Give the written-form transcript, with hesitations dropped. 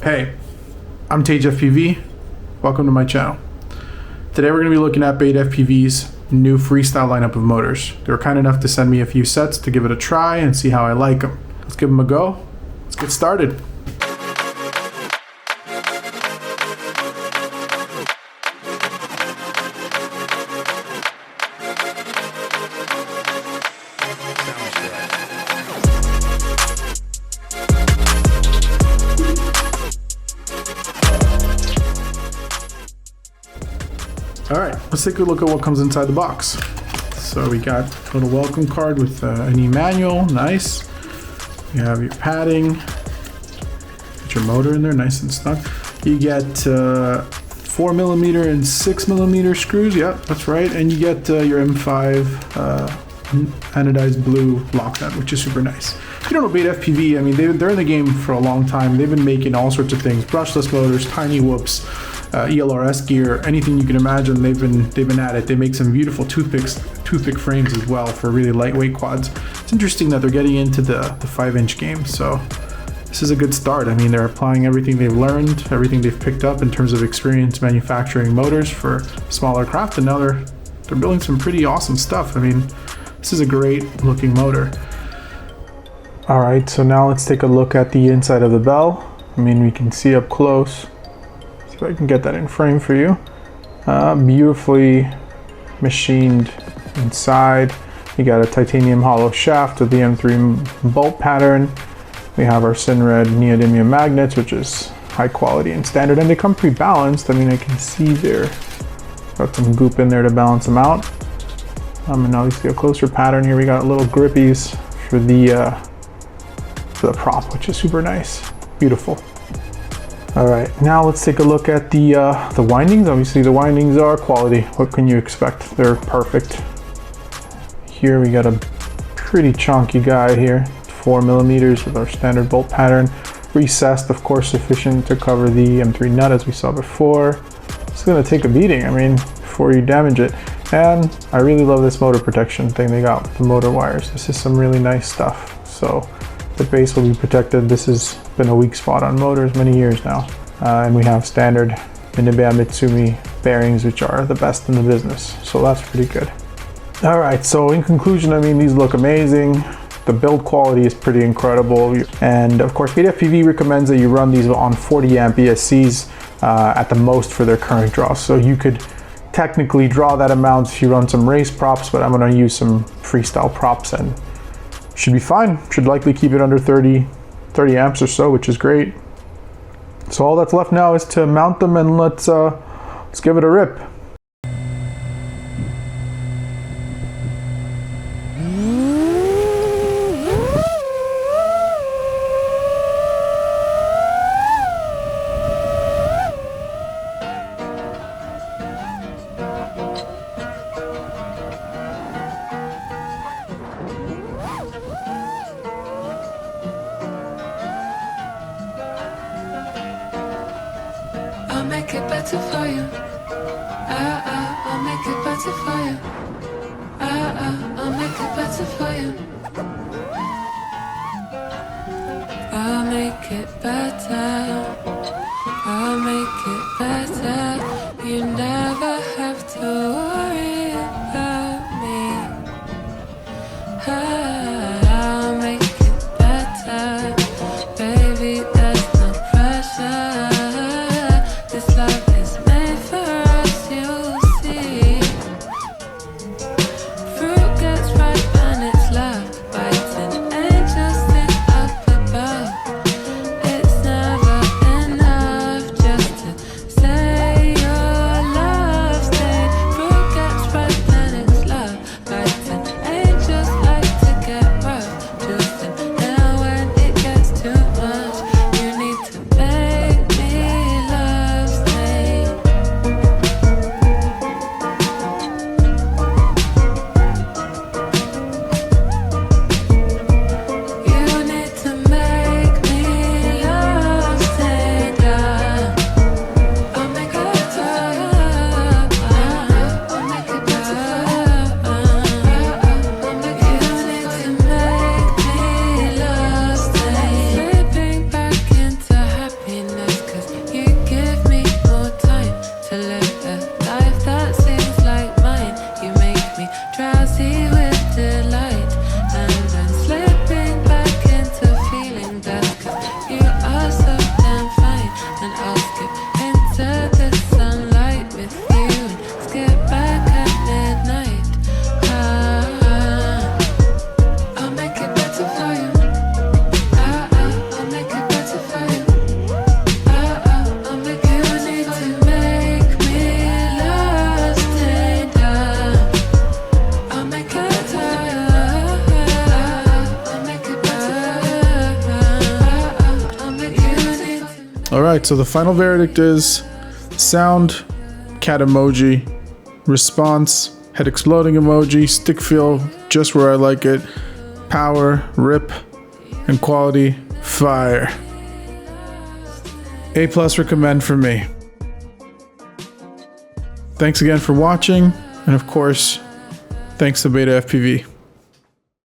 Hey, I'm TAGE FPV. Welcome to my channel. Today we're going to be looking at BetaFPV's new Freestyle lineup of motors. They were kind enough to send me a few sets to give it a try and see how I like them. Let's give them a go. Let's get started. Alright, let's take a look at what comes inside the box. So we got a little welcome card with an e-manual, nice. You have your padding, get your motor in there, nice and snug. You get 4mm and 6mm screws, yep, that's right. And you get your M5 anodized blue lock nut, which is super nice. If you don't know BetaFPV, I mean, they're in the game for a long time. They've been making all sorts of things, brushless motors, tiny whoops, ELRS gear, anything you can imagine. They've been at it. They make some beautiful toothpick frames as well for really lightweight quads. It's interesting that they're getting into the 5-inch game, so this is a good start. I mean, they're applying everything they've learned, everything they've picked up in terms of experience manufacturing motors for smaller craft, and now they're building some pretty awesome stuff. I mean, this is a great looking motor. All right, so now let's take a look at the inside of the bell. I mean, we can see up close. So I can get that in frame for you. Beautifully machined inside. You got a titanium hollow shaft with the M3 bolt pattern. We have our Synred neodymium magnets, which is high quality and standard, and they come pre-balanced. I mean, I can see there, got some goop in there to balance them out. And obviously a closer pattern here. We got little grippies for the prop, which is super nice, beautiful. All right, now let's take a look at the windings. Obviously the windings are quality. What can you expect? They're perfect. Here we got a pretty chunky guy here, 4mm with our standard bolt pattern. Recessed, of course, sufficient to cover the M3 nut as we saw before. It's gonna take a beating, I mean, before you damage it. And I really love this motor protection thing they got with the motor wires. This is some really nice stuff. So the base will be protected. This has been a weak spot on motors many years now. And we have standard Minebea Mitsumi bearings, which are the best in the business. So that's pretty good. All right, so in conclusion, I mean, these look amazing. The build quality is pretty incredible. And of course, BetaFPV recommends that you run these on 40 amp ESCs at the most for their current draw. So you could technically draw that amount if you run some race props, but I'm gonna use some freestyle props and should be fine. Should likely keep it under 30 amps or so, which is great. So all that's left now is to mount them, and let's give it a rip. I'll make it better for you. I'll make it better for you. I'll make it better for you. I'll make it better. I'll make it better. You never have to worry about me. I'll make it better. Baby, there's no pressure. This love is made for us, you'll see. Fruit gets ripe and it's love bites, and angels sit up above. It's never enough. All right, so the final verdict is sound, cat emoji, response, head exploding emoji, stick feel just where I like it, power, rip, and quality, fire. A+ recommend for me. Thanks again for watching, and of course, thanks to BetaFPV.